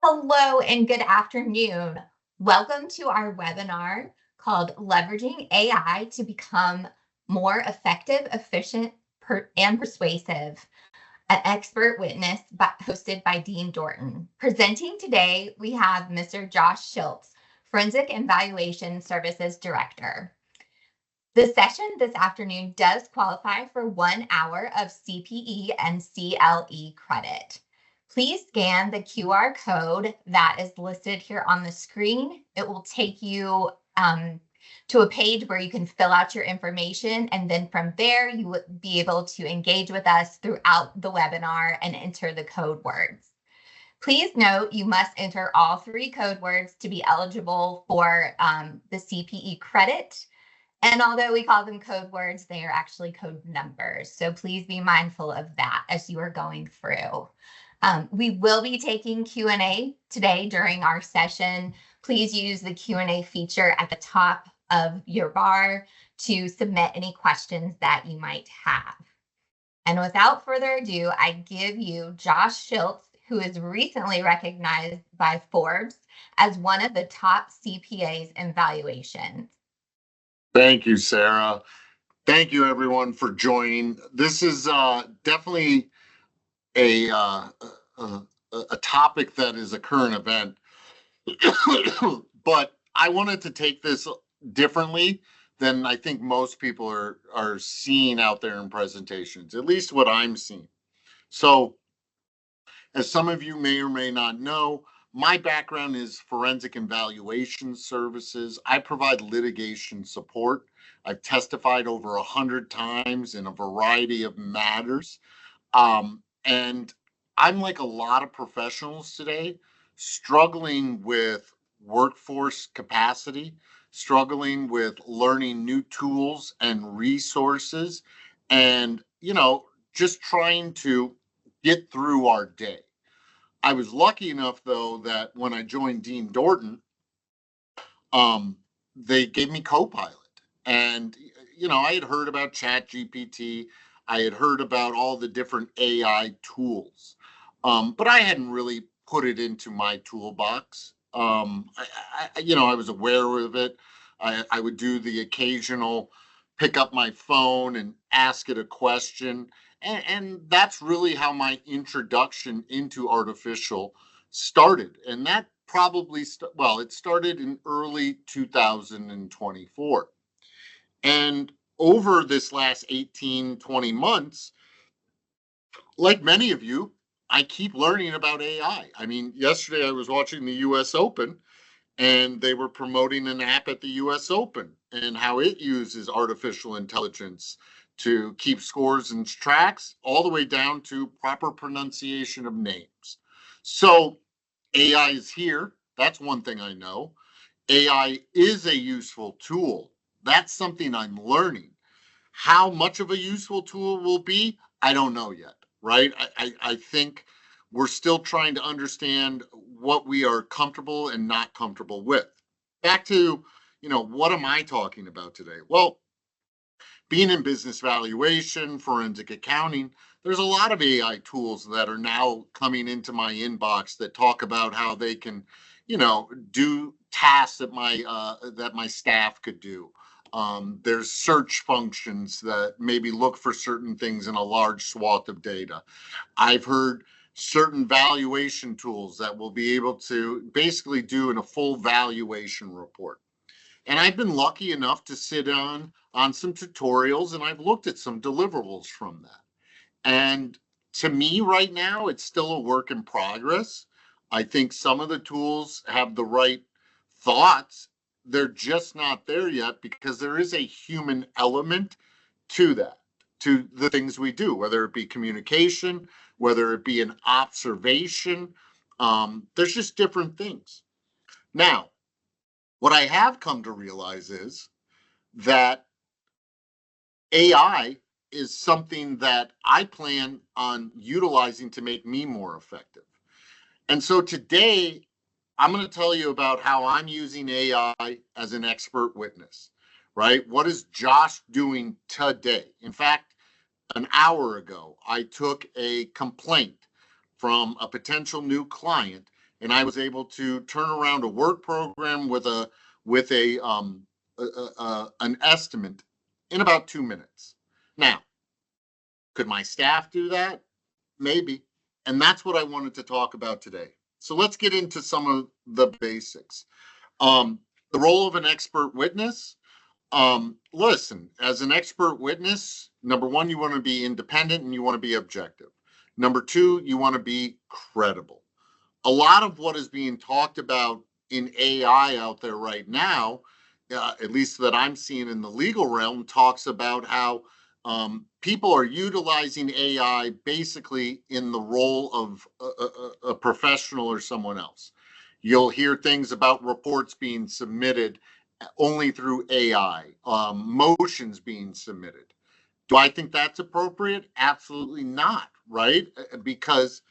Hello and good afternoon. Welcome to our webinar called Leveraging AI to Become More Effective, Efficient, and Persuasive, an expert witness hosted by Dean Dorton. Presenting today, we have Mr. Josh Shilts, Forensic Evaluation Services Director. The session this afternoon does qualify for 1 hour of CPE and CLE credit. Please scan the QR code that is listed here on the screen. It will take you to a page where you can fill out your information, and then from there you will be able to engage with us throughout the webinar and enter the code words. Please note you must enter all 3 code words to be eligible for the CPE credit. And although we call them code words, they are actually code numbers. So please be mindful of that as you are going through. We will be taking Q&A today during our session. Please use the Q&A feature at the top of your bar to submit any questions that you might have. And without further ado, I give you Josh Shilts, who is recently recognized by Forbes as one of the top CPAs in valuations. Thank you, Sarah. Thank you, everyone, for joining. This is definitely a topic that is a current event, but I wanted to take this differently than I think most people are seeing out there in presentations, at least what I'm seeing. So, as some of you may or may not know, my background is forensic evaluation services. I provide litigation support. I've testified over 100 times in a variety of matters. And I'm like a lot of professionals today, struggling with workforce capacity, struggling with learning new tools and resources, and, just trying to get through our day. I was lucky enough, though, that when I joined Dean Dorton, they gave me Copilot. And, I had heard about ChatGPT. I had heard about all the different AI tools, but I hadn't really put it into my toolbox. I was aware of it. I would do the occasional pick up my phone and ask it a question. And that's really how my introduction into artificial started. And that probably, it started in early 2024. And over this last 18, 20 months, like many of you, I keep learning about AI. I mean, yesterday I was watching the US Open, and they were promoting an app at the US Open and how it uses artificial intelligence to keep scores and tracks all the way down to proper pronunciation of names. So AI is here. That's one thing I know. AI is a useful tool. That's something I'm learning. How much of a useful tool will be, I don't know yet, right? I think we're still trying to understand what we are comfortable and not comfortable with. Back to, what am I talking about today? Well, being in business valuation, forensic accounting, there's a lot of AI tools that are now coming into my inbox that talk about how they can, do tasks that my staff could do. There's search functions that maybe look for certain things in a large swath of data. I've heard certain valuation tools that will be able to basically do in a full valuation report. And I've been lucky enough to sit on some tutorials, and I've looked at some deliverables from that. And to me right now, it's still a work in progress. I think some of the tools have the right thoughts. They're just not there yet because there is a human element to that, to the things we do, whether it be communication, whether it be an observation. There's just different things. Now, what I have come to realize is that AI is something that I plan on utilizing to make me more effective. And so today, I'm going to tell you about how I'm using AI as an expert witness, right? What is Josh doing today? In fact, an hour ago, I took a complaint from a potential new client and I was able to turn around a work program with an estimate in about 2 minutes. Now, could my staff do that? Maybe. And that's what I wanted to talk about today. So let's get into some of the basics. Um, the role of an expert witness. Listen, as an expert witness, number one, you want to be independent and you want to be objective. Number two, you want to be credible. A lot of what is being talked about in AI out there right now, at least that I'm seeing in the legal realm, talks about how people are utilizing AI basically in the role of a professional or someone else. You'll hear things about reports being submitted only through AI, motions being submitted. Do I think that's appropriate? Absolutely not, right? Because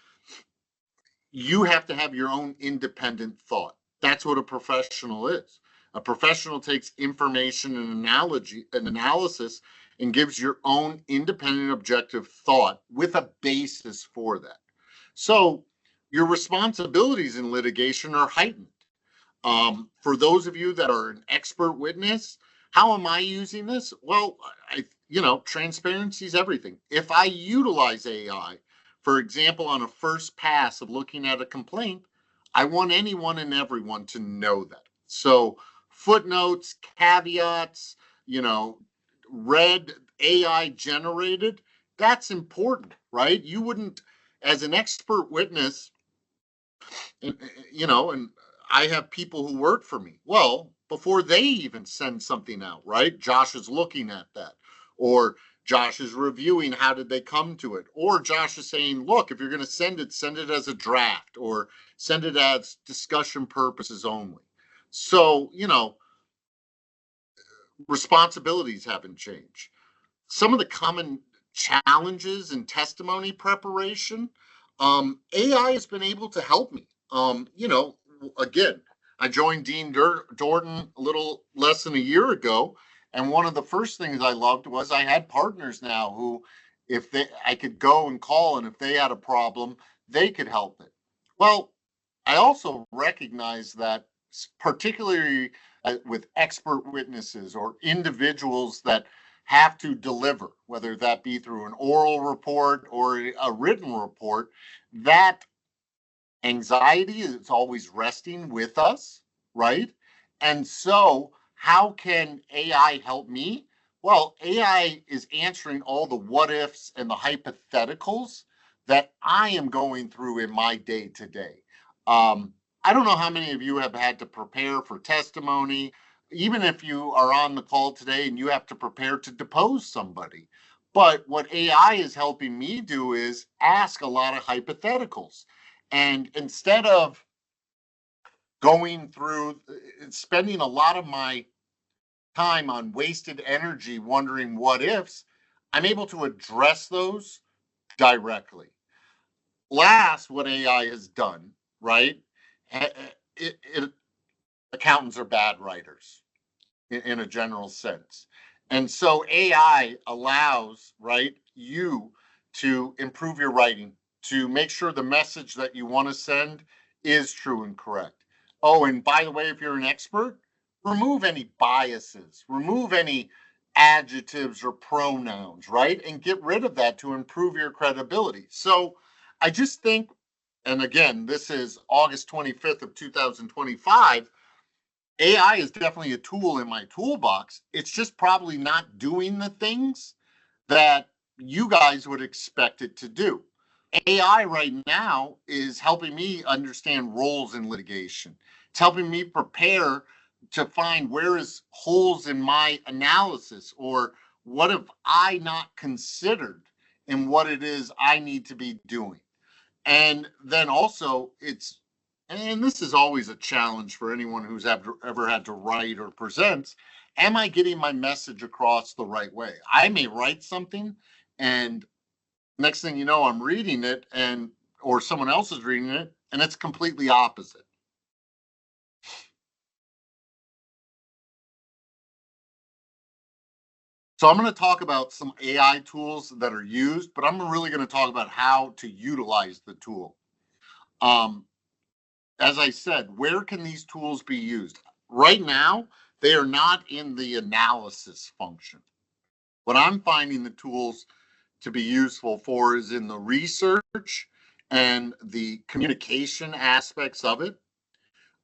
you have to have your own independent thought. That's what a professional is. A professional takes information and analysis and gives your own independent objective thought with a basis for that. So your responsibilities in litigation are heightened. For those of you that are an expert witness, how am I using this? Well, transparency is everything. If I utilize AI, for example, on a first pass of looking at a complaint, I want anyone and everyone to know that. So footnotes, caveats, you know, read AI generated, that's important, right? You wouldn't, as an expert witness, and I have people who work for me. Well, before they even send something out, right? Josh is looking at that, or Josh is reviewing how did they come to it, or Josh is saying, look, if you're going to send it as a draft, or send it as discussion purposes only. So, responsibilities haven't changed. Some of the common challenges in testimony preparation, AI has been able to help me. Again, I joined Dorton a little less than a year ago, and one of the first things I loved was I had partners now who, if I could go and call, and if they had a problem, they could help it. Well, I also recognize that, particularly with expert witnesses or individuals that have to deliver, whether that be through an oral report or a written report, that anxiety is always resting with us, right? And so, how can AI help me? Well, AI is answering all the what ifs and the hypotheticals that I am going through in my day to day. I don't know how many of you have had to prepare for testimony, even if you are on the call today and you have to prepare to depose somebody. But what AI is helping me do is ask a lot of hypotheticals. And instead of going through, spending a lot of my time on wasted energy wondering what ifs, I'm able to address those directly. Last, what AI has done, right? It, accountants are bad writers in a general sense. And so AI allows, right, you to improve your writing, to make sure the message that you want to send is true and correct. Oh, and by the way, if you're an expert, remove any biases, remove any adjectives or pronouns, right? And get rid of that to improve your credibility. So I just think, and again, this is August 25th of 2025, AI is definitely a tool in my toolbox. It's just probably not doing the things that you guys would expect it to do. AI right now is helping me understand roles in litigation. It's helping me prepare to find where is holes in my analysis, or what have I not considered in what it is I need to be doing. And then also, and this is always a challenge for anyone who's ever had to write or present. Am I getting my message across the right way? I may write something, and next thing you know, I'm reading it, or someone else is reading it, and it's completely opposite. So I'm going to talk about some AI tools that are used, but I'm really going to talk about how to utilize the tool. Um, as I said, where can these tools be used? Right now, they are not in the analysis function. What I'm finding the tools to be useful for is in the research and the communication aspects of it.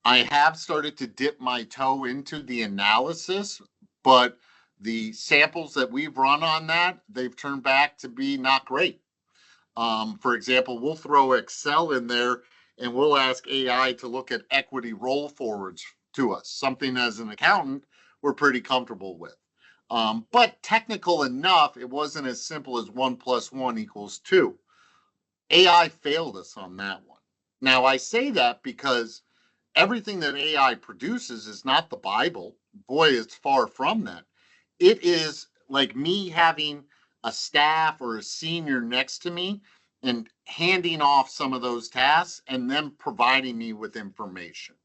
I have started to dip my toe into the analysis, but the samples that we've run on that, they've turned back to be not great. For example, we'll throw Excel in there and we'll ask AI to look at equity roll forwards to us, something as an accountant we're pretty comfortable with. But technical enough, it wasn't as simple as 1 + 1 = 2. AI failed us on that one. Now, I say that because everything that AI produces is not the Bible. Boy, it's far from that. It is like me having a staff or a senior next to me and handing off some of those tasks and then providing me with information.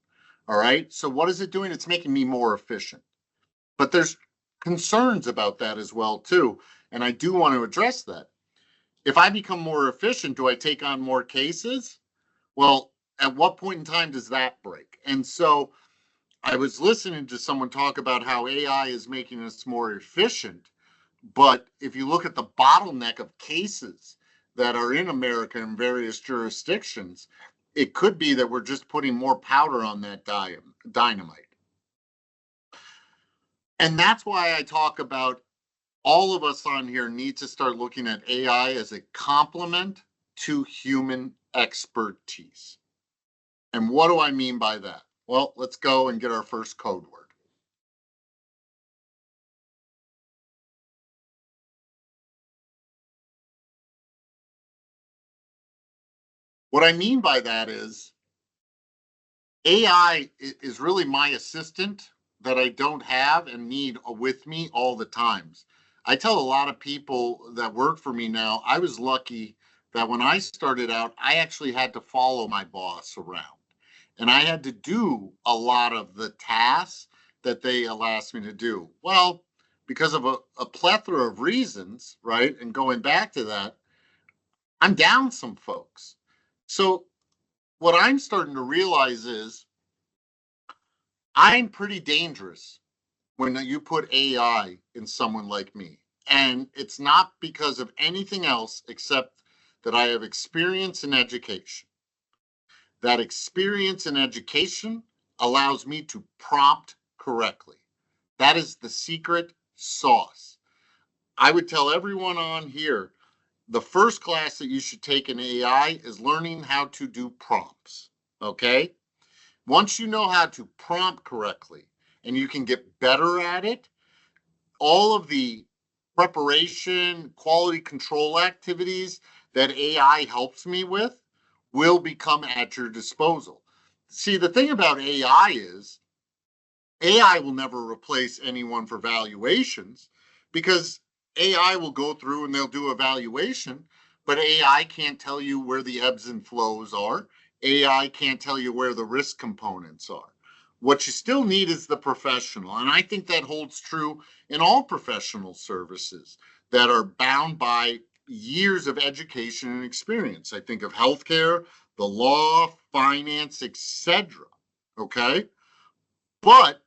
All right. So, what is it doing? It's making me more efficient. But there's concerns about that as well, too. And I do want to address that. If I become more efficient, do I take on more cases? Well, at what point in time does that break? And so I was listening to someone talk about how AI is making us more efficient. But if you look at the bottleneck of cases that are in America in various jurisdictions, it could be that we're just putting more powder on that dynamite. And that's why I talk about all of us on here need to start looking at AI as a complement to human expertise. And what do I mean by that? Well, let's go and get our first code word. What I mean by that is AI is really my assistant that I don't have and need with me all the times. I tell a lot of people that work for me now, I was lucky that when I started out, I actually had to follow my boss around. And I had to do a lot of the tasks that they asked me to do. Well, because of a plethora of reasons, right? And going back to that, I'm down some folks. So what I'm starting to realize is I'm pretty dangerous when you put AI in someone like me. And it's not because of anything else except that I have experience in education. That experience in education allows me to prompt correctly. That is the secret sauce. I would tell everyone on here the first class that you should take in AI is learning how to do prompts. Okay? Once you know how to prompt correctly and you can get better at it, all of the preparation, quality control activities that AI helps me with will become at your disposal. See, the thing about AI will never replace anyone for valuations because AI will go through and they'll do a valuation, but AI can't tell you where the ebbs and flows are. AI can't tell you where the risk components are. What you still need is the professional. And I think that holds true in all professional services that are bound by years of education and experience. I think of healthcare, the law, finance, etc. Okay? But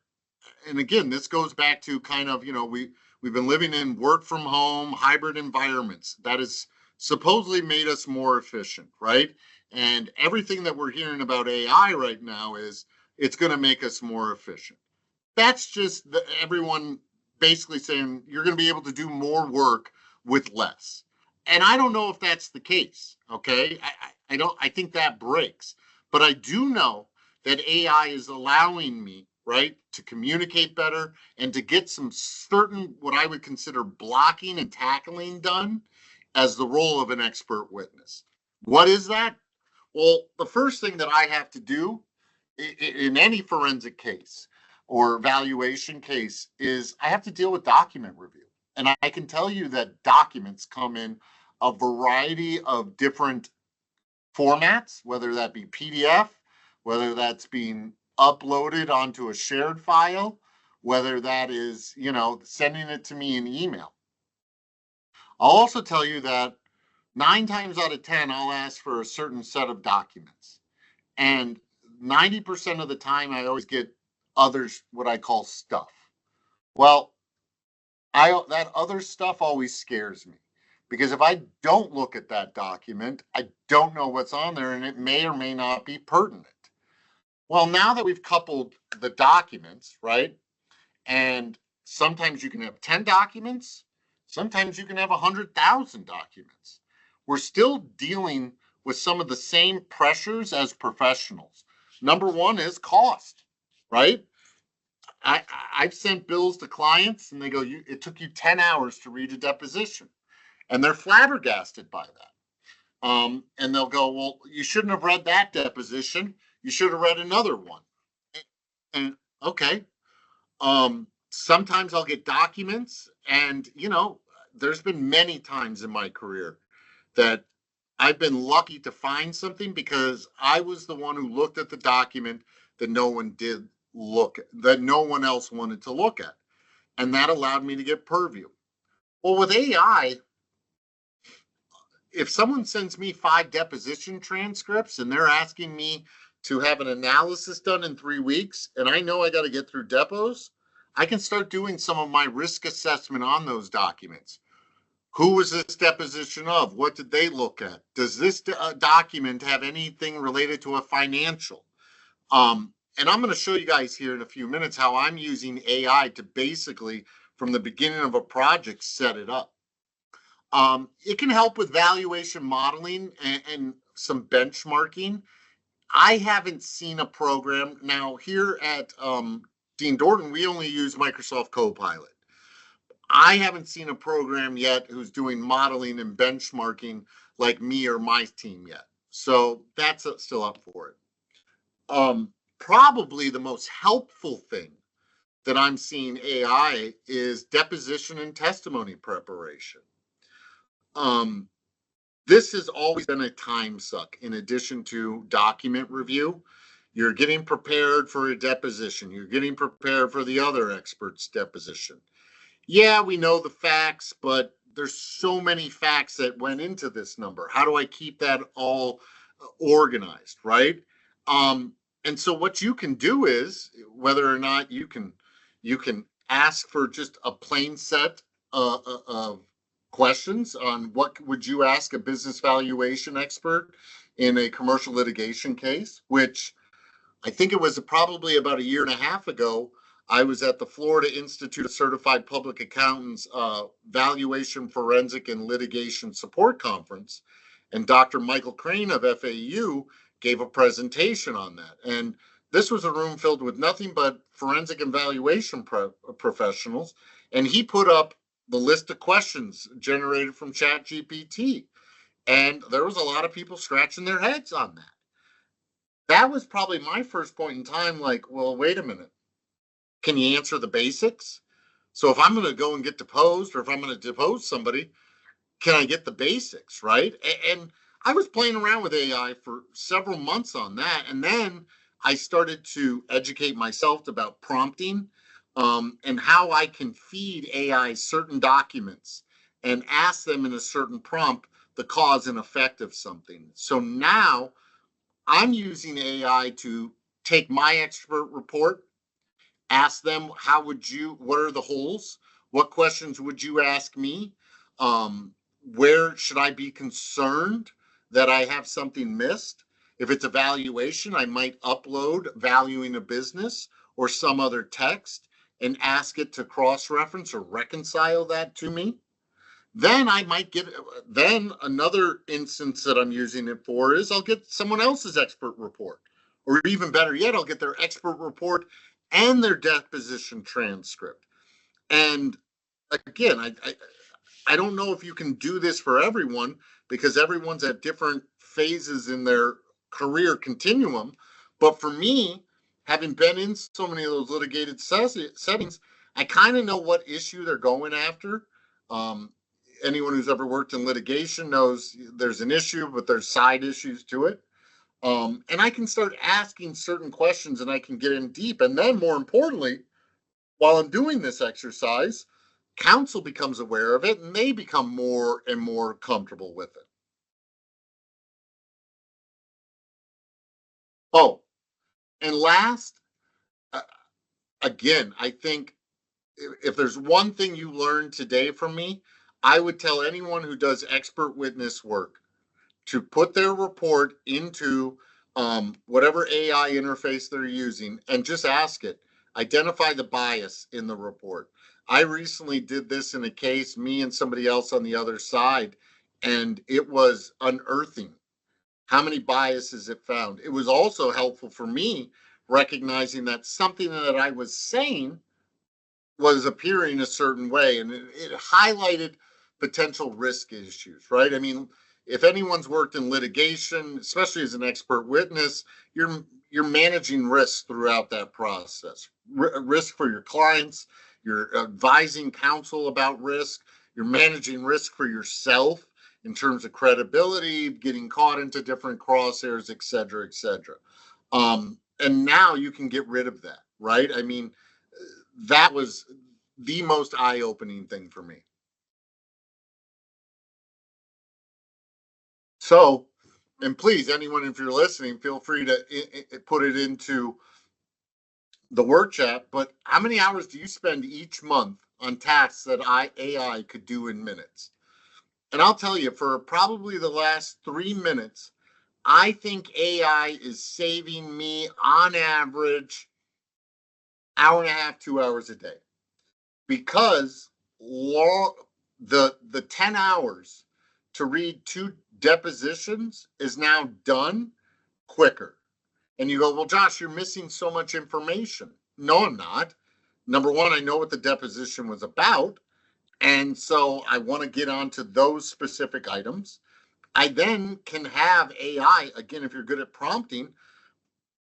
and again, this goes back to kind of, we've been living in work from home, hybrid environments. That has supposedly made us more efficient, right? And everything that we're hearing about AI right now is it's going to make us more efficient. That's just everyone basically saying you're going to be able to do more work with less. And I don't know if that's the case. Okay. I don't, I think that breaks. But I do know that AI is allowing me, right, to communicate better and to get some certain, what I would consider blocking and tackling done as the role of an expert witness. What is that? Well, the first thing that I have to do in any forensic case or valuation case is I have to deal with document review. And I can tell you that documents come in a variety of different formats, whether that be PDF, whether that's being uploaded onto a shared file, whether that is, sending it to me in email. I'll also tell you that 9 times out of 10, I'll ask for a certain set of documents. And 90% of the time I always get others, what I call stuff. Well, that other stuff always scares me because if I don't look at that document, I don't know what's on there and it may or may not be pertinent. Well, now that we've coupled the documents, right? And sometimes you can have 10 documents, sometimes you can have 100,000 documents. We're still dealing with some of the same pressures as professionals. Number one is cost, right? I've sent bills to clients and they go, it took you 10 hours to read a deposition. And they're flabbergasted by that. And they'll go, well, you shouldn't have read that deposition. You should have read another one. And okay. Sometimes I'll get documents and, there's been many times in my career that I've been lucky to find something because I was the one who looked at the document that no one else wanted to look at. And that allowed me to get purview. Well, with AI, if someone sends me 5 deposition transcripts and they're asking me to have an analysis done in 3 weeks, and I know I got to get through depots, I can start doing some of my risk assessment on those documents. Who was this deposition of? What did they look at? Does this document have anything related to a financial? And I'm going to show you guys here in a few minutes how I'm using AI to basically, from the beginning of a project, set it up. It can help with valuation modeling and some benchmarking. I haven't seen a program. Now, here at Dean Dorton, we only use Microsoft Copilot. I haven't seen a program yet who's doing modeling and benchmarking like me or my team yet. So that's still up for it. Probably the most helpful thing that I'm seeing AI is deposition and testimony preparation. This has always been a time suck in addition to document review. You're getting prepared for a deposition. You're getting prepared for the other expert's deposition. Yeah, we know the facts, but there's so many facts that went into this number. How do I keep that all organized, right? And so what you can do is, whether or not you can ask for just a plain set of questions on what would you ask a business valuation expert in a commercial litigation case, which I think it was probably about a year and a half ago. I was at the Florida Institute of Certified Public Accountants Valuation, Forensic, and Litigation Support Conference, and Dr. Michael Crane of FAU gave a presentation on that. And this was a room filled with nothing but forensic and valuation professionals, and he put up the list of questions generated from ChatGPT, and there was a lot of people scratching their heads on that. That was probably my first point in time, like, well, wait a minute. Can you answer the basics? So if I'm going to go and get deposed, or if I'm going to depose somebody, can I get the basics, right? And I was playing around with AI for several months on that. And then I started to educate myself about prompting and how I can feed AI certain documents and ask them in a certain prompt the cause and effect of something. So now I'm using AI to take my expert report, ask them, what are the holes? What questions would you ask me? Where should I be concerned that I have something missed? If it's a valuation, I might upload valuing a business or some other text and ask it to cross-reference or reconcile that to me. Then I might then another instance that I'm using it for is I'll get someone else's expert report. Or even better yet, I'll get their expert report and their deposition transcript. And again, I don't know if you can do this for everyone because everyone's at different phases in their career continuum. But for me, having been in so many of those litigated settings, I kind of know what issue they're going after. Anyone who's ever worked in litigation knows there's an issue, but there's side issues to it. And I can start asking certain questions and I can get in deep. And then more importantly, while I'm doing this exercise, counsel becomes aware of it and they become more and more comfortable with it. Oh, And last, uh, again, I think if there's one thing you learned today from me, I would tell anyone who does expert witness work to put their report into whatever AI interface they're using and just ask it, identify the bias in the report. I recently did this in a case, me and somebody else on the other side, and it was unearthing how many biases it found. It was also helpful for me recognizing that something that I was saying was appearing a certain way, and it highlighted potential risk issues, right? I mean, if anyone's worked in litigation, especially as an expert witness, you're managing risks throughout that process. Risk for your clients, you're advising counsel about risk, you're managing risk for yourself in terms of credibility, getting caught into different crosshairs, et cetera, et cetera. And now you can get rid of that, right? I mean, that was the most eye-opening thing for me. So, and please, anyone, if you're listening, feel free to put it into the word chat. But how many hours do you spend each month on tasks that AI could do in minutes? And I'll tell you, for probably the last 3 minutes, I think AI is saving me on average hour and a half, 2 hours a day, because long, the 10 hours to read 2 depositions is now done quicker. And you go, well, Josh, you're missing so much information. No, I'm not. Number one, I know what the deposition was about, and so I want to get onto those specific items. I then can have AI, again, if you're good at prompting,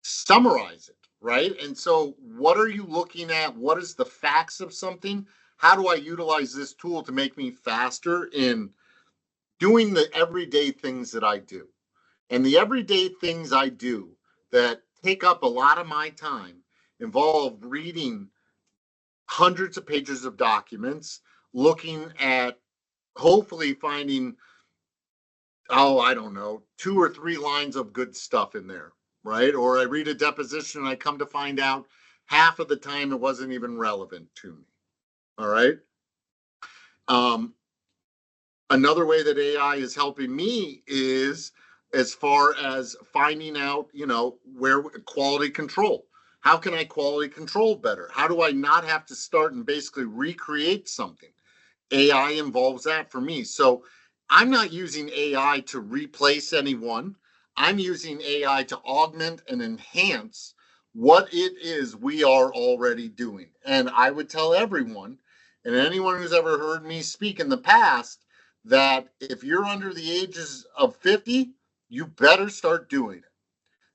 summarize it, right? And so what are you looking at? What is the facts of something? How do I utilize this tool to make me faster in doing the everyday things that I do? And the everyday things I do that take up a lot of my time involve reading hundreds of pages of documents, looking at, hopefully finding, oh, I don't know, 2 or 3 lines of good stuff in there, right? Or I read a deposition and I come to find out half of the time it wasn't even relevant to me. All right. Um, Another way that AI is helping me is as far as finding out, where quality control. How can I quality control better? How do I not have to start and basically recreate something? AI involves that for me. So I'm not using AI to replace anyone. I'm using AI to augment and enhance what it is we are already doing. And I would tell everyone, and anyone who's ever heard me speak in the past, that if you're under the ages of 50, you better start doing it,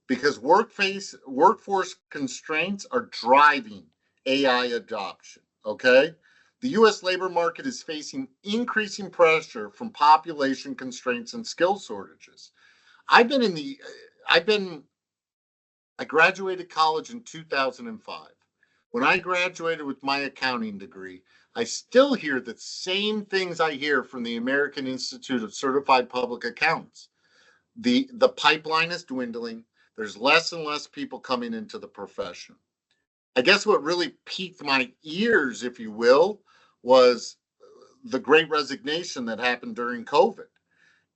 because workforce constraints are driving AI adoption. Okay. The US labor market is facing increasing pressure from population constraints and skill shortages. I've been in the, I've been, I graduated college in 2005. When I graduated with my accounting degree, I still hear the same things I hear from the American Institute of Certified Public Accountants. The pipeline is dwindling. There's less and less people coming into the profession. I guess what really piqued my ears, if you will, was the great resignation that happened during COVID.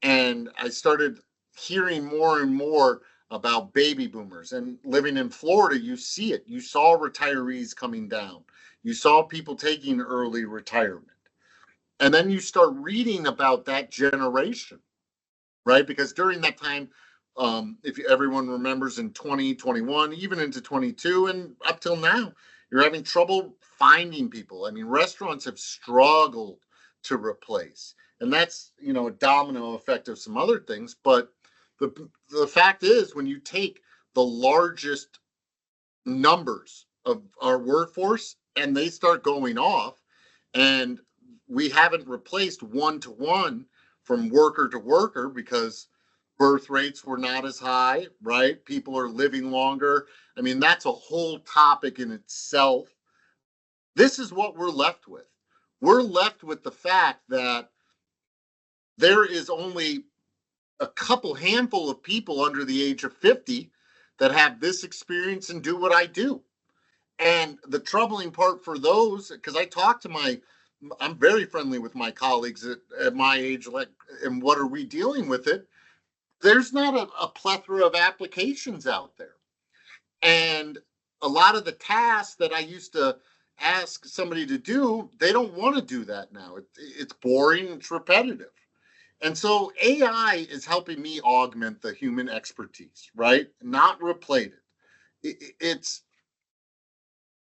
And I started hearing more and more about baby boomers. And living in Florida, you see it. You saw retirees coming down, you saw people taking early retirement. And then you start reading about that generation, right? Because during that time, if everyone remembers, in 2021, even into 22, and up till now, you're having trouble finding people. I mean, restaurants have struggled to replace, and that's, a domino effect of some other things. But the fact is, when you take the largest numbers of our workforce and they start going off, and we haven't replaced one to one from worker to worker because birth rates were not as high, right? People are living longer. I mean, that's a whole topic in itself. This is what we're left with. We're left with the fact that there is only a couple handful of people under the age of 50 that have this experience and do what I do. And the troubling part for those, because I'm very friendly with my colleagues at my age, like, and what are we dealing with it? There's not a plethora of applications out there. And a lot of the tasks that I used to ask somebody to do, they don't want to do that now. It's boring, it's repetitive. And so AI is helping me augment the human expertise, right? Not replace it. It's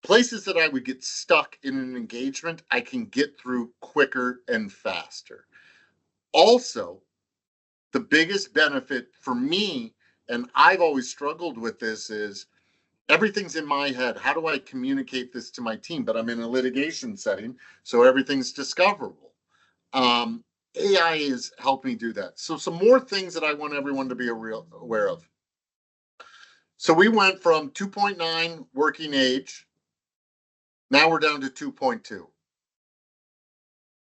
places that I would get stuck in an engagement, I can get through quicker and faster. Also, the biggest benefit for me, and I've always struggled with this, is everything's in my head. How do I communicate this to my team? But I'm in a litigation setting, so everything's discoverable. AI is helping me do that. So some more things that I want everyone to be aware of. So we went from 2.9 working age. Now we're down to 2.2.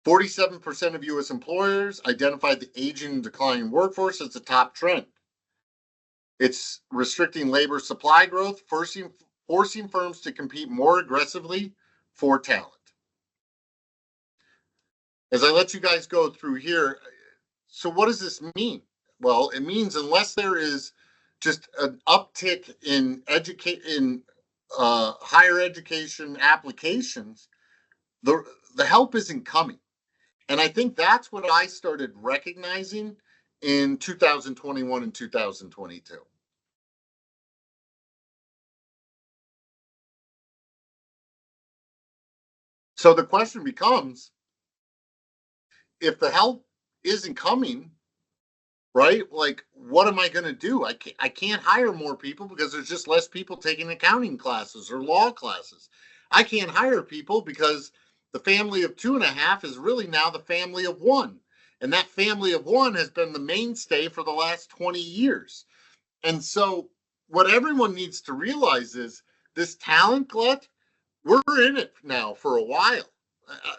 47% of U.S. employers identified the aging and declining workforce as the top trend. It's restricting labor supply growth, forcing firms to compete more aggressively for talent. As I let you guys go through here, so what does this mean? Well, it means unless there is just an uptick in higher education applications, the help isn't coming. And I think that's what I started recognizing in 2021 and 2022. So the question becomes, if the help isn't coming, right? Like, what am I going to do? I can't hire more people because there's just less people taking accounting classes or law classes. I can't hire people because the family of 2.5 is really now the family of 1. And that family of 1 has been the mainstay for the last 20 years. And so what everyone needs to realize is this talent glut, we're in it now for a while.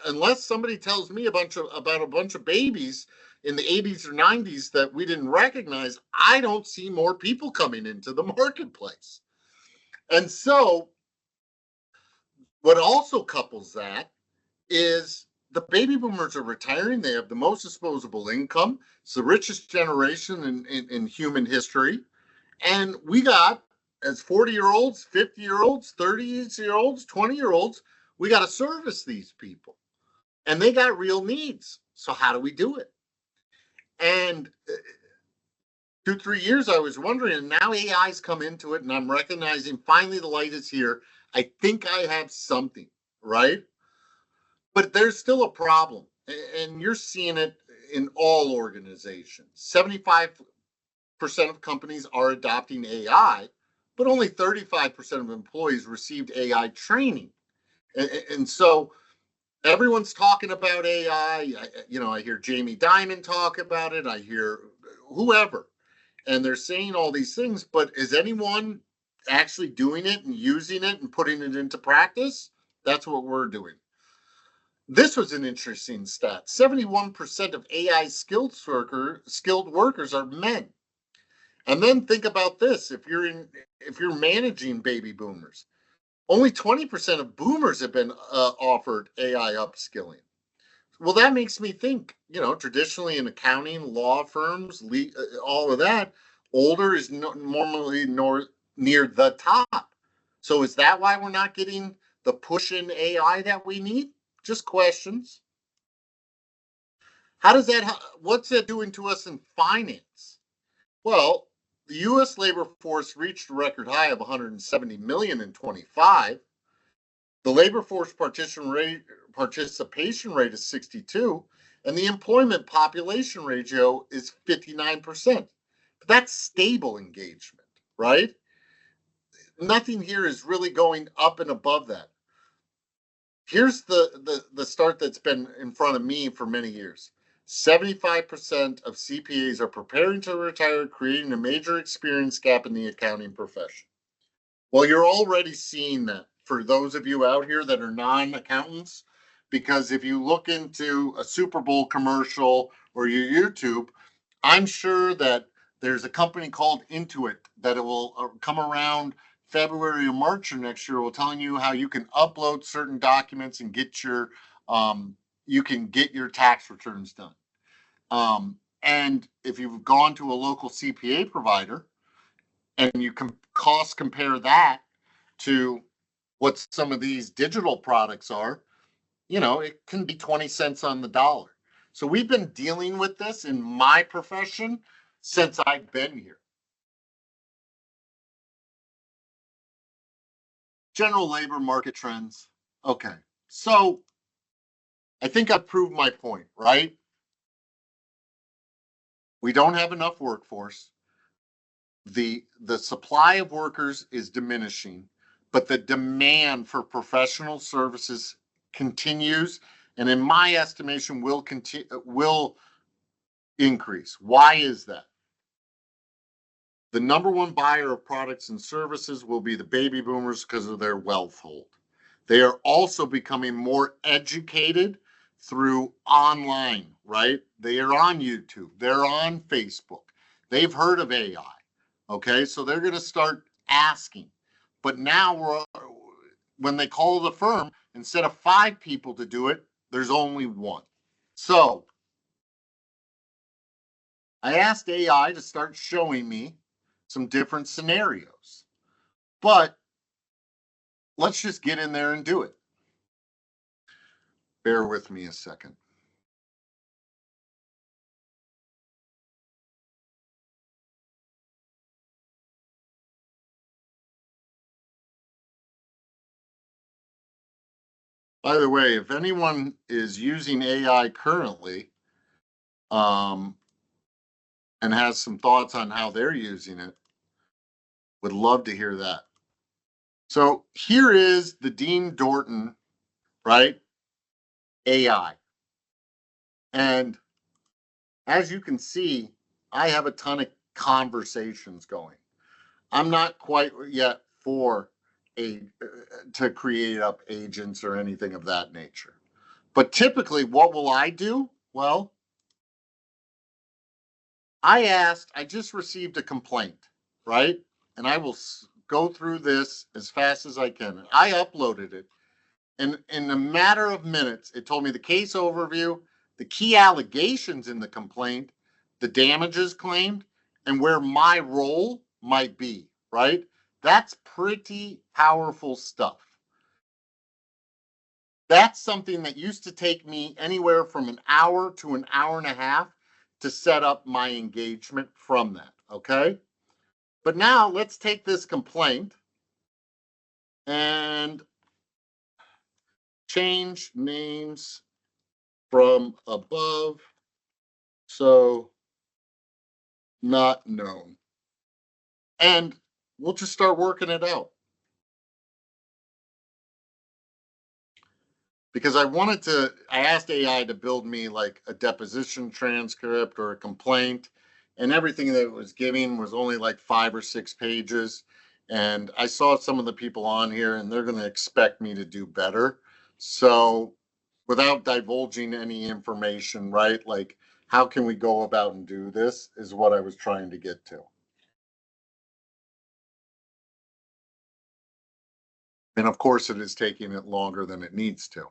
Unless somebody tells me about a bunch of babies in the 80s or 90s that we didn't recognize, I don't see more people coming into the marketplace. And so what also couples that is the baby boomers are retiring. They have the most disposable income. It's the richest generation in human history. And we got, as 40-year-olds, 50-year-olds, 30-year-olds, 20-year-olds, we got to service these people. And they got real needs. So how do we do it? And 2-3 years I was wondering, and now AI's come into it, and I'm recognizing finally the light is here. I think I have something, right? But there's still a problem, and you're seeing it in all organizations. 75% of companies are adopting AI, but only 35% of employees received AI training. And so everyone's talking about AI. I hear Jamie Dimon talk about it. I hear whoever, and they're saying all these things, but is anyone actually doing it and using it and putting it into practice? That's what we're doing. This was an interesting stat. 71% of AI skilled workers are men. And then think about this: if you're managing baby boomers, only 20% of boomers have been offered AI upskilling. Well, that makes me think, traditionally in accounting, law firms, all of that, older is normally near the top. So is that why we're not getting the push in AI that we need? Just questions. What's that doing to us in finance? Well, the U.S. labor force reached a record high of 170 million in 25. The labor force participation rate is 62, and the employment population ratio is 59%. But that's stable engagement, right? Nothing here is really going up and above that. Here's the start that's been in front of me for many years. 75% of CPAs are preparing to retire, creating a major experience gap in the accounting profession. Well, you're already seeing that for those of you out here that are non-accountants, because if you look into a Super Bowl commercial or your YouTube, I'm sure that There's a company called Intuit that it will come around February or March of next year. Will telling you how you can upload certain documents and get your you can get your tax returns done. And if you've gone to a local CPA provider and you can cost compare that to what some of these digital products are, it can be 20 cents on the dollar. So we've been dealing with this in my profession since I've been here. General labor market trends. Okay. So I think I've proved my point, right? We don't have enough workforce. The supply of workers is diminishing, but the demand for professional services continues, and in my estimation will increase. Why is that? The number one buyer of products and services will be the baby boomers because of their wealth hold. They are also becoming more educated through online, right? They are on YouTube, they're on Facebook, they've heard of AI. Okay, so they're going to start asking. But now when they call the firm, instead of 5 people to do it, there's only one. So I asked AI to start showing me some different scenarios. But let's just get in there and do it. Bear with me a second. By the way, if anyone is using AI currently and has some thoughts on how they're using it, would love to hear that. So here is the Dean Dorton, right? AI. And as you can see, I have a ton of conversations going. I'm not quite yet for to create up agents or anything of that nature. But typically, what will I do? Well, I just received a complaint, right? And I will go through this as fast as I can. I uploaded it. And in a matter of minutes, it told me the case overview, the key allegations in the complaint, the damages claimed, and where my role might be, right? That's pretty powerful stuff. That's something that used to take me anywhere from an hour to an hour and a half to set up my engagement from that, okay? But now let's take this complaint and change names from above, so not known. And we'll just start working it out. Because I asked AI to build me like a deposition transcript or a complaint, and everything that it was giving was only like 5 or 6 pages. And I saw some of the people on here, and they're going to expect me to do better. So, without divulging any information, right? Like, how can we go about and do this is what I was trying to get to. And of course, it is taking it longer than it needs to.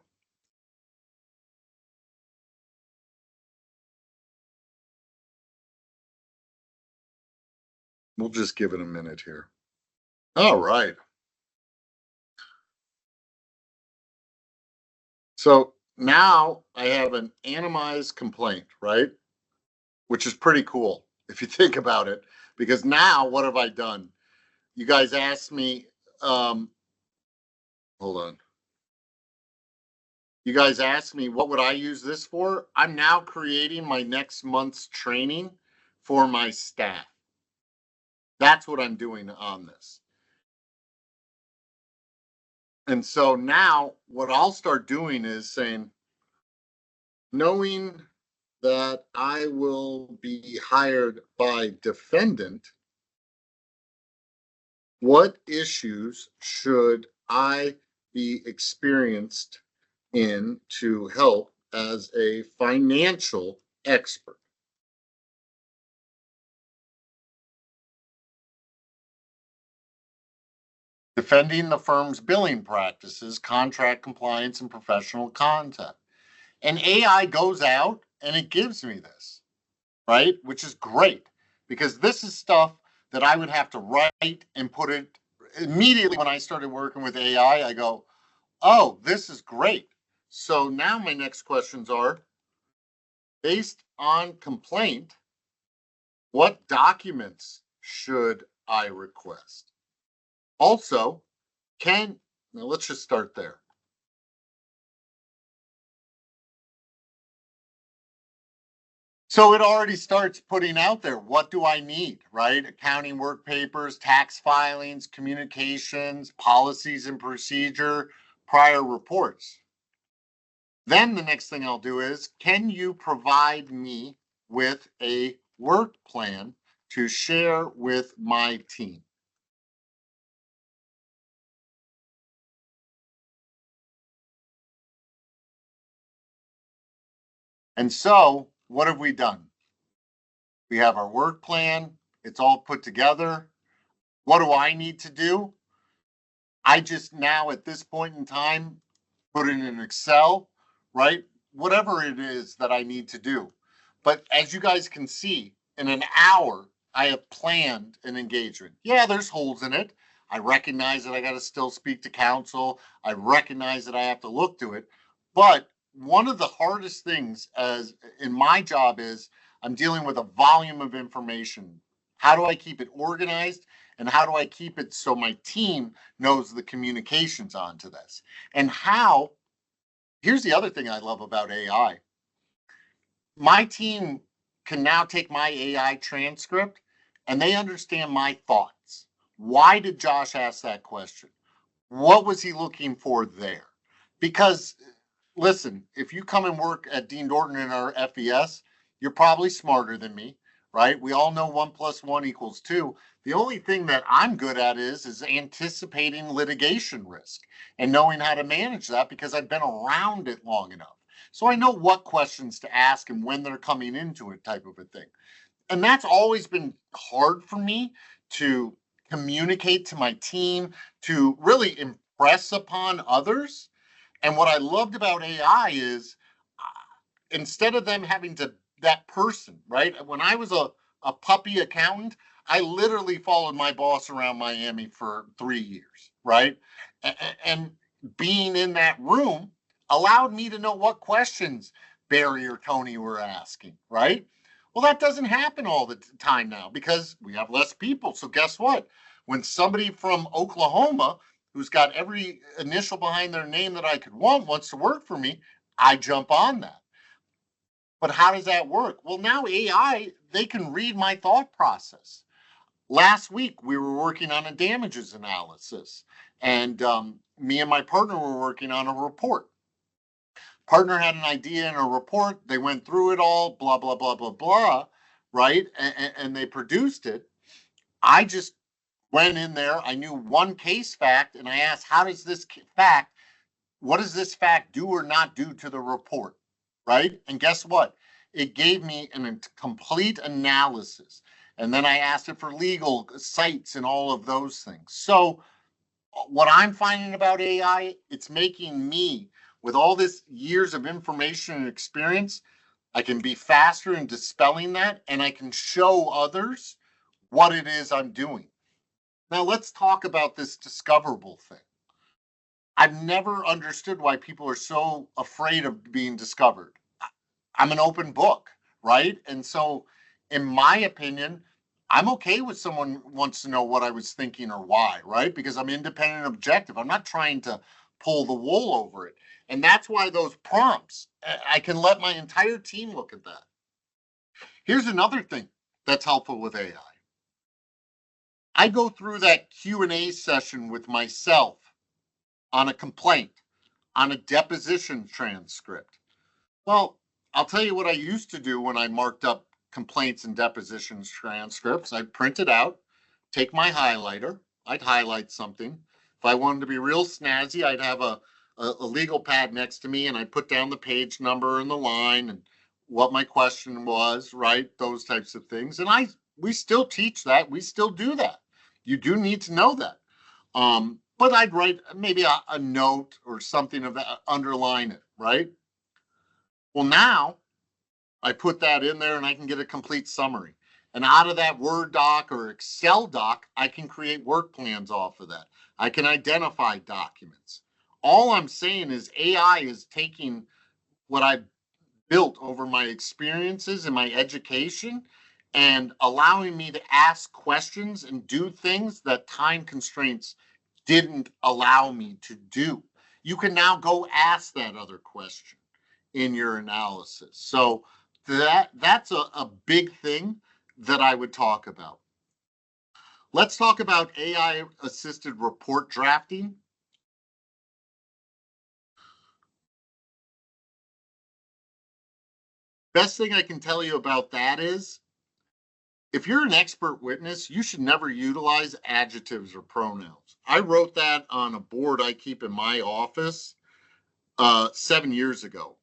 We'll just give it a minute here. All right. So now I have an anonymized complaint, right? Which is pretty cool if you think about it. Because now what have I done? You guys asked me, hold on. You guys asked me, what would I use this for? I'm now creating my next month's training for my staff. That's what I'm doing on this. And so now what I'll start doing is saying, knowing that I will be hired by defendant, what issues should I be experienced in to help as a financial expert? defending the firm's billing practices, contract compliance, and professional conduct. And AI goes out and it gives me this, right? Which is great because this is stuff that I would have to write and put it immediately when I started working with AI. I go, oh, this is great. So now my next questions are based on complaint, what documents should I request? Also, now let's just start there. So it already starts putting out there, what do I need, right? Accounting work papers, tax filings, communications, policies and procedure, prior reports. Then the next thing I'll do is, can you provide me with a work plan to share with my team? And so what have we done? We have our work plan. It's all put together. What do I need to do? I just now at this point in time, put it in Excel, right? Whatever it is that I need to do. But as you guys can see, in an hour, I have planned an engagement. Yeah, there's holes in it. I recognize that I got to still speak to counsel. I recognize that I have to look to it. But one of the hardest things as in my job is I'm dealing with a volume of information. How do I keep it organized? And how do I keep it so my team knows the communications onto this? And how, here's the other thing I love about AI. My team can now take my AI transcript and they understand my thoughts. Why did Josh ask that question? What was he looking for there? Because listen, if you come and work at Dean Dorton in our FES, you're probably smarter than me, right? We all know 1 + 1 = 2. The only thing that I'm good at is anticipating litigation risk and knowing how to manage that because I've been around it long enough. So I know what questions to ask and when they're coming into it, type of a thing. And that's always been hard for me to communicate to my team, to really impress upon others. And what I loved about AI is instead of them having to, that person, right? When I was a puppy accountant, I literally followed my boss around Miami for 3 years, right? And being in that room allowed me to know what questions Barry or Tony were asking, right? Well, that doesn't happen all the time now because we have less people. So guess what? When somebody from Oklahoma who's got every initial behind their name that I could want wants to work for me, I jump on that. But how does that work? Well, now AI, they can read my thought process. Last week, we were working on a damages analysis, and me and my partner were working on a report. Partner had an idea in a report. They went through it all, blah, blah, blah, blah, blah, right? And they produced it. I just went in there. I knew one case fact, and I asked, how does this fact, what does this fact do or not do to the report, right? And guess what? It gave me a complete analysis. And then I asked it for legal sites and all of those things. So what I'm finding about AI, it's making me, with all this years of information and experience, I can be faster in dispelling that, and I can show others what it is I'm doing. Now let's talk about this discoverable thing. I've never understood why people are so afraid of being discovered. I'm an open book, right? And so, in my opinion, I'm okay with someone wants to know what I was thinking or why, right? Because I'm independent and objective. I'm not trying to pull the wool over it. And that's why those prompts, I can let my entire team look at that. Here's another thing that's helpful with AI. I go through that Q&A session with myself on a complaint, on a deposition transcript. Well, I'll tell you what I used to do when I marked up complaints and depositions transcripts. I'd print it out, take my highlighter, I'd highlight something. If I wanted to be real snazzy, I'd have a legal pad next to me and I'd put down the page number and the line and what my question was, right? Those types of things. And we still teach that. We still do that. You do need to know that. but I'd write maybe a note or something of that, underline it, right? Well, now I put that in there and I can get a complete summary. And out of that Word doc or Excel doc, I can create work plans off of that. I can identify documents. All I'm saying is AI is taking what I've built over my experiences and my education and allowing me to ask questions and do things that time constraints didn't allow me to do. You can now go ask that other question in your analysis. So that's a big thing that I would talk about. Let's talk about AI assisted report drafting. Best thing I can tell you about that is if you're an expert witness, you should never utilize adjectives or pronouns. I wrote that on a board I keep in my office 7 years ago.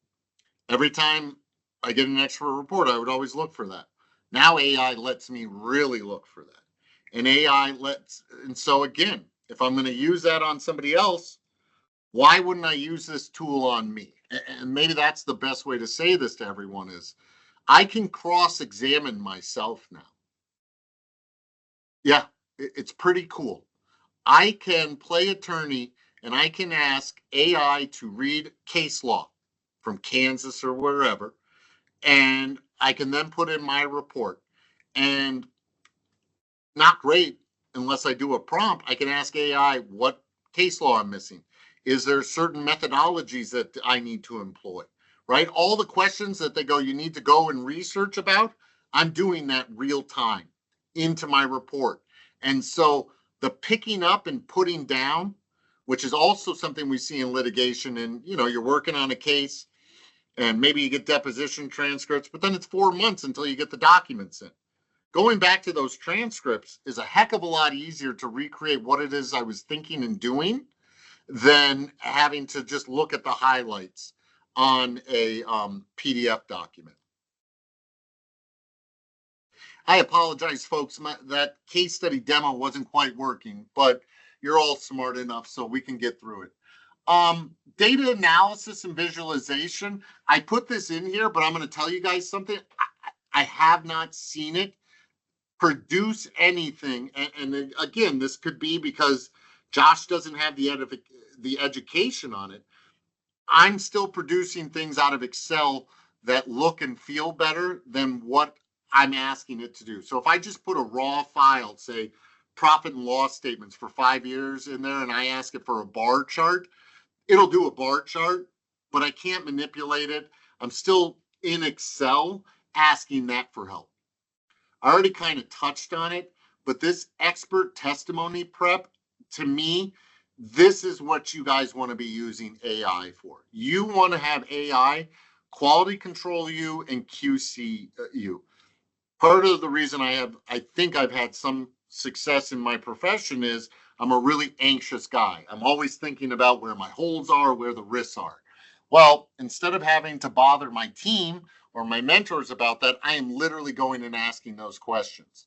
Every time I get an expert report, I would always look for that. Now AI lets me really look for that. And so again, if I'm going to use that on somebody else, why wouldn't I use this tool on me? And maybe that's the best way to say this to everyone is I can cross-examine myself now. Yeah, it's pretty cool. I can play attorney and I can ask AI to read case law from Kansas or wherever, and I can then put in my report. And not great unless I do a prompt. I can ask AI what case law I'm missing. Is there certain methodologies that I need to employ? Right? All the questions that they go, you need to go and research about, I'm doing that real time into my report. And so the picking up and putting down, which is also something we see in litigation, and you're working on a case and maybe you get deposition transcripts, but then it's 4 months until you get the documents in. Going back to those transcripts is a heck of a lot easier to recreate what it is I was thinking and doing than having to just look at the highlights on a PDF document. I apologize, folks. That case study demo wasn't quite working, but you're all smart enough so we can get through it. Data analysis and visualization. I put this in here, but I'm going to tell you guys something. I have not seen it produce anything. And again, this could be because Josh doesn't have the education on it. I'm still producing things out of Excel that look and feel better than what I'm asking it to do. So if I just put a raw file, say profit and loss statements for 5 years in there, and I ask it for a bar chart, it'll do a bar chart, but I can't manipulate it. I'm still in Excel asking that for help. I already kind of touched on it, but this expert testimony prep, to me, this is what you guys want to be using AI for. You want to have AI quality control you and QC you. Part of the reason I think I've had some success in my profession is I'm a really anxious guy. I'm always thinking about where my holes are, where the risks are. Well, instead of having to bother my team or my mentors about that, I am literally going and asking those questions.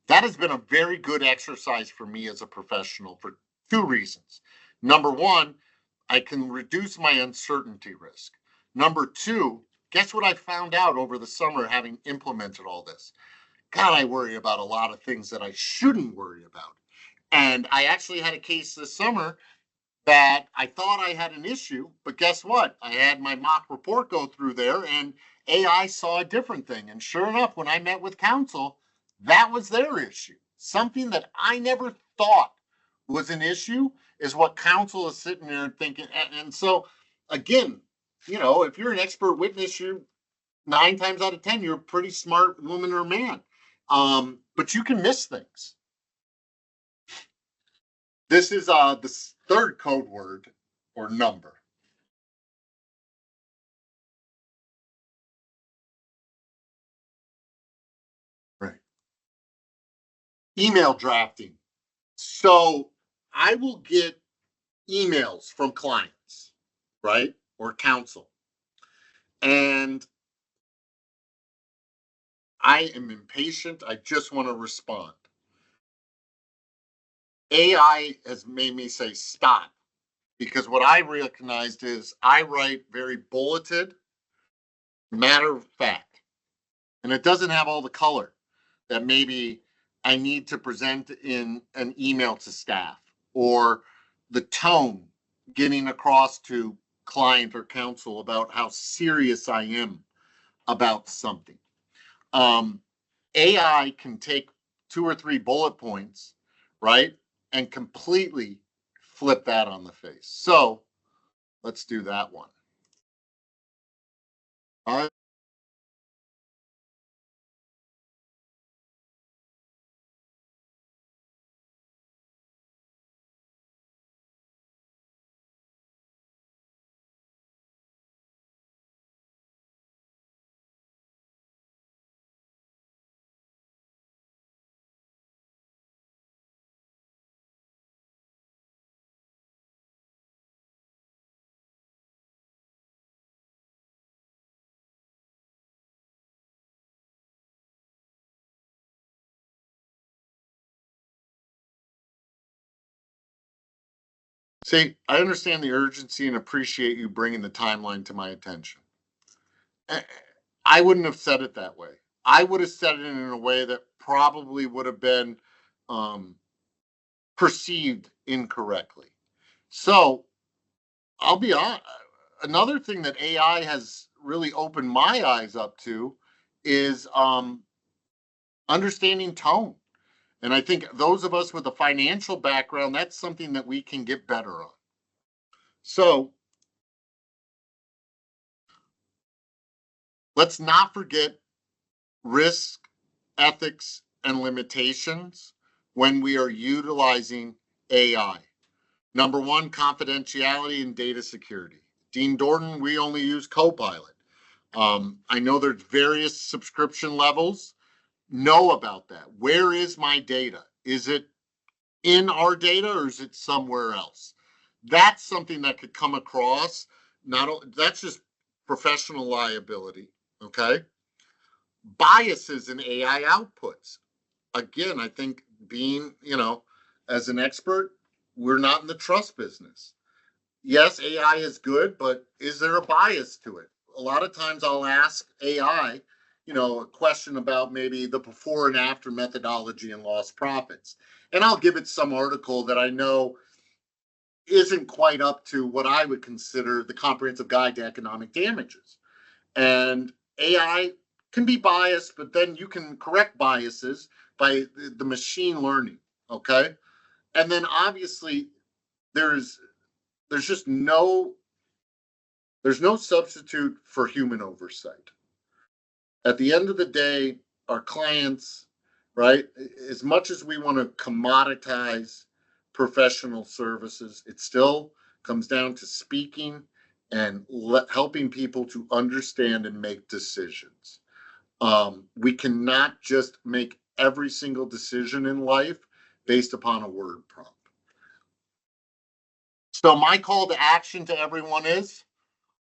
That has been a very good exercise for me as a professional for two reasons. Number one, I can reduce my uncertainty risk. Number two, guess what I found out over the summer having implemented all this? God, I worry about a lot of things that I shouldn't worry about. And I actually had a case this summer that I thought I had an issue, but guess what? I had my mock report go through there and AI saw a different thing. And sure enough, when I met with counsel, that was their issue. Something that I never thought was an issue is what counsel is sitting there thinking. And so, again, if you're an expert witness, you're 9 times out of 10, you're a pretty smart woman or man. But you can miss things. This is the third code word or number. Right. Email drafting. So I will get emails from clients, right? Or counsel. And I am impatient. I just want to respond. AI has made me say stop, because what I recognized is I write very bulleted, matter of fact, and it doesn't have all the color that maybe I need to present in an email to staff, or the tone getting across to client or counsel about how serious I am about something. Um, AI can take 2 or 3 bullet points, right, and completely flip that on the face. So let's do that one. All right. See, I understand the urgency and appreciate you bringing the timeline to my attention. I wouldn't have said it that way. I would have said it in a way that probably would have been um, perceived incorrectly. So I'll be honest. Another thing that AI has really opened my eyes up to is understanding tone. And I think those of us with a financial background, that's something that we can get better on. So let's not forget risk, ethics, and limitations when we are utilizing AI. Number one, confidentiality and data security. Dean Dorton, we only use Copilot. I know there's various subscription levels. Know about that. Where is my data? Is it in our data or is it somewhere else? That's something that could come across. Not that's just professional liability. Okay. Biases in AI outputs. Again, I think being, as an expert, we're not in the trust business. Yes, AI is good, but is there a bias to it? A lot of times I'll ask AI, a question about maybe the before and after methodology and lost profits. And I'll give it some article that I know isn't quite up to what I would consider the comprehensive guide to economic damages. And AI can be biased, but then you can correct biases by the machine learning. Okay. And then obviously there's there's just no substitute for human oversight. At the end of the day, our clients, right, as much as we want to commoditize professional services, it still comes down to speaking and helping people to understand and make decisions. We cannot just make every single decision in life based upon a word prompt. So, my call to action to everyone is,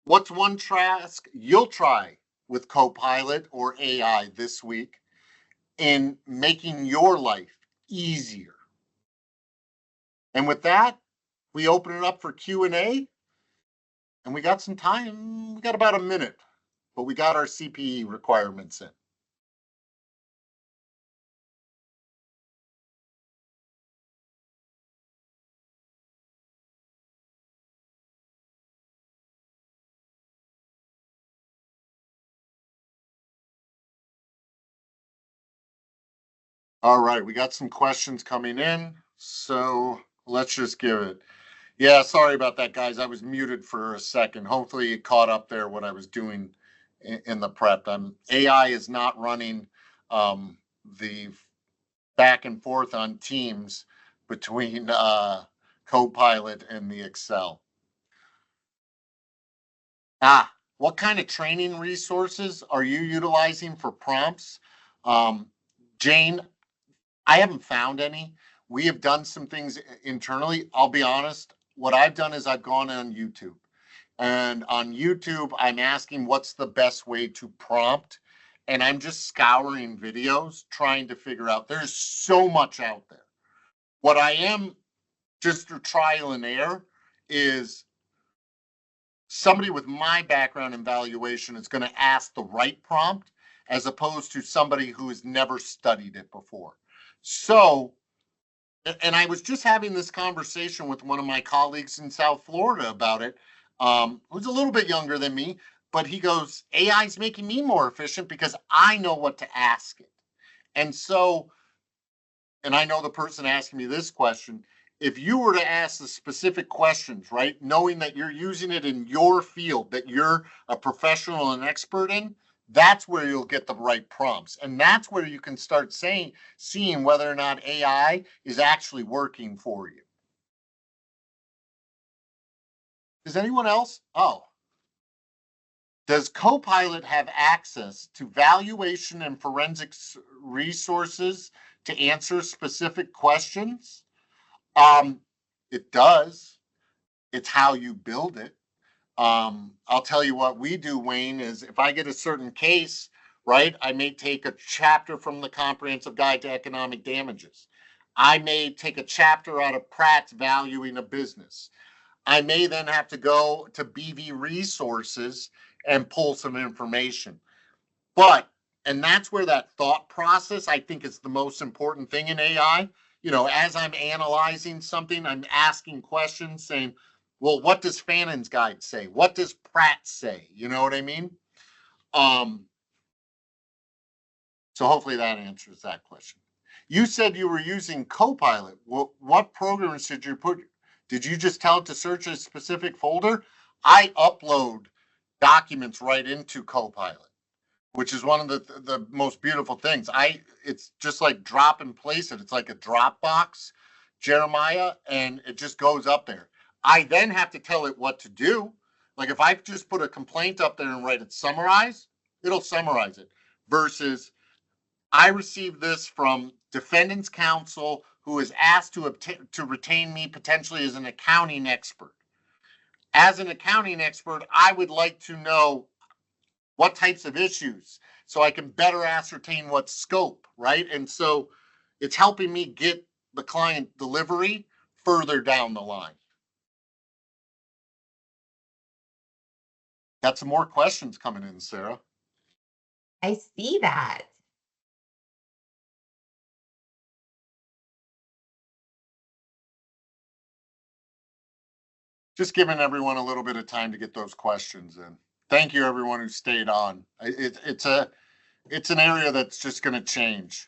what's one task you'll try with Copilot or AI this week in making your life easier? And with that, we open it up for Q&A, and we got some time. We got about a minute, but we got our CPE requirements in. All right, we got some questions coming in, so let's just give it. Yeah, sorry about that, guys. I was muted for a second. Hopefully, it caught up there what I was doing in the prep. AI is not running the back and forth on Teams between Copilot and the Excel. What kind of training resources are you utilizing for prompts? Jane, I haven't found any. We have done some things internally. I'll be honest. What I've done is I've gone on YouTube. And on YouTube, I'm asking what's the best way to prompt. And I'm just scouring videos, trying to figure out. There's so much out there. What I am, just through trial and error, is somebody with my background in valuation is going to ask the right prompt as opposed to somebody who has never studied it before. So, and I was just having this conversation with one of my colleagues in South Florida about it, who's a little bit younger than me, but he goes, AI is making me more efficient because I know what to ask it. And so, and I know the person asking me this question, if you were to ask the specific questions, right, knowing that you're using it in your field, that you're a professional and expert in, that's where you'll get the right prompts. And that's where you can start seeing whether or not AI is actually working for you. Does anyone else? Oh, does Copilot have access to valuation and forensics resources to answer specific questions? It does. It's how you build it. I'll tell you what we do, Wayne, is if I get a certain case, right, I may take a chapter from the Comprehensive Guide to Economic Damages. I may take a chapter out of Pratt's Valuing a Business. I may then have to go to BV Resources and pull some information. But, and that's where that thought process, I think, is the most important thing in AI. You know, as I'm analyzing something, I'm asking questions saying, well, what does Fannon's guide say? What does Pratt say? You know what I mean? So hopefully that answers that question. You said you were using Copilot. What programs did you put? Did you just tell it to search a specific folder? I upload documents right into Copilot, which is one of the most beautiful things. It's just like drop and place it. It's like a Dropbox, Jeremiah, and it just goes up there. I then have to tell it what to do. Like if I just put a complaint up there and write it summarize, it'll summarize it. Versus I received this from defendant's counsel who is asked to retain me potentially as an accounting expert. As an accounting expert, I would like to know what types of issues so I can better ascertain what scope, right? And so it's helping me get the client delivery further down the line. Got some more questions coming in, Sarah. I see that. Just giving everyone a little bit of time to get those questions in. Thank you, everyone who stayed on. It's an area that's just going to change.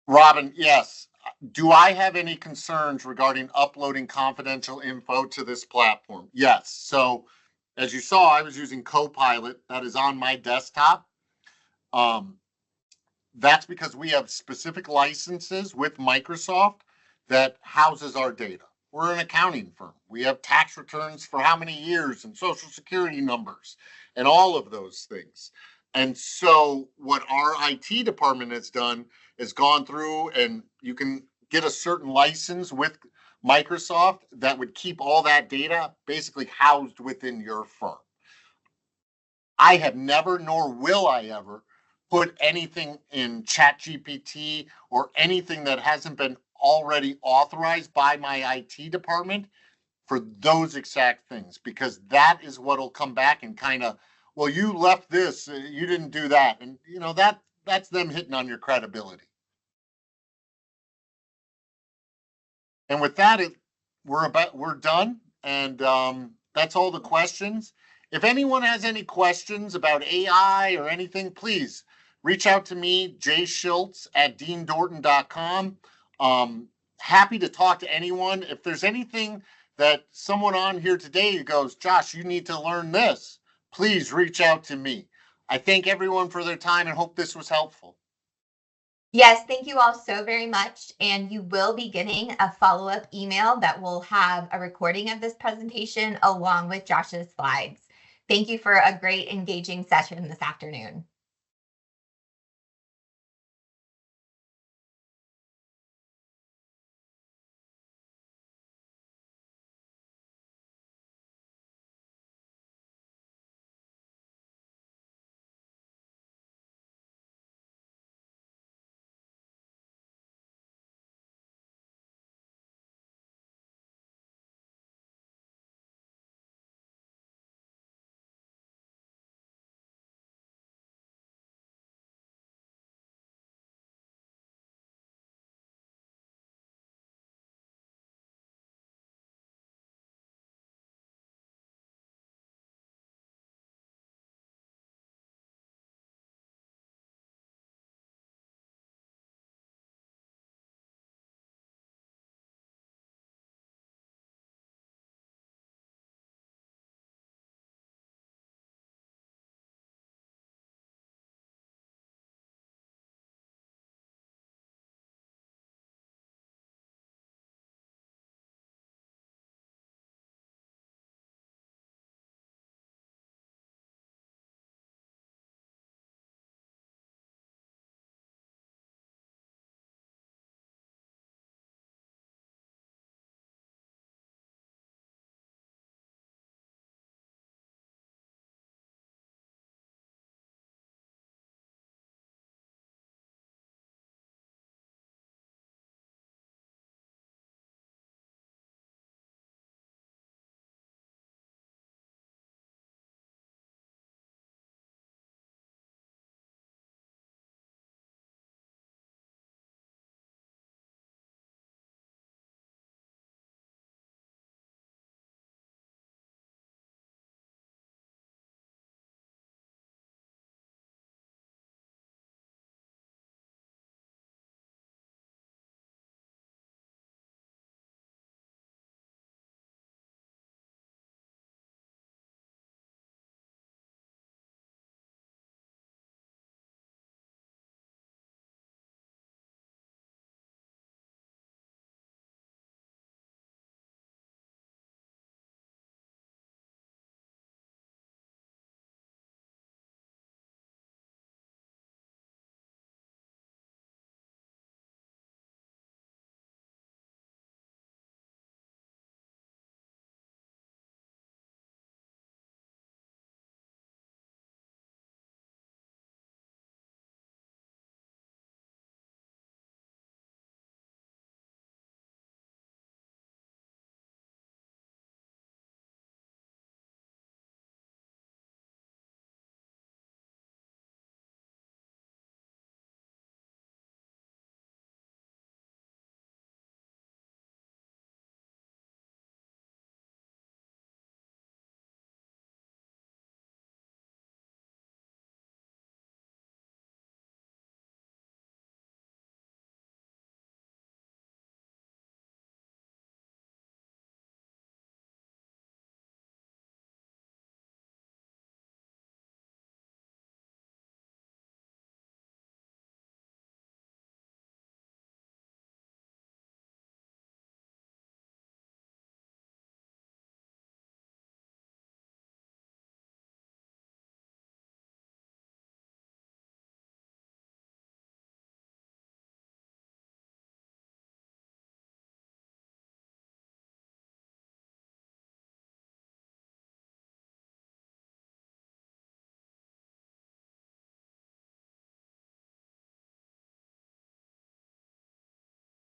Robin, yes. Do I have any concerns regarding uploading confidential info to this platform? Yes. So as you saw, I was using Copilot that is on my desktop. That's because we have specific licenses with Microsoft that houses our data. We're an accounting firm. We have tax returns for how many years and social security numbers and all of those things. And so what our IT department has done is gone through, and you can get a certain license with Microsoft that would keep all that data basically housed within your firm. I have never, nor will I ever, put anything in ChatGPT or anything that hasn't been already authorized by my IT department for those exact things, because that is what'll come back and kind of, well, you left this, you didn't do that. And you know, that's them hitting on your credibility. And with that, we're done. And that's all the questions. If anyone has any questions about AI or anything, please reach out to me, jshilts@deandorton.com. Happy to talk to anyone. If there's anything that someone on here today goes, Josh, you need to learn this, please reach out to me. I thank everyone for their time and hope this was helpful. Yes, thank you all so very much. And you will be getting a follow-up email that will have a recording of this presentation along with Josh's slides. Thank you for a great engaging session this afternoon.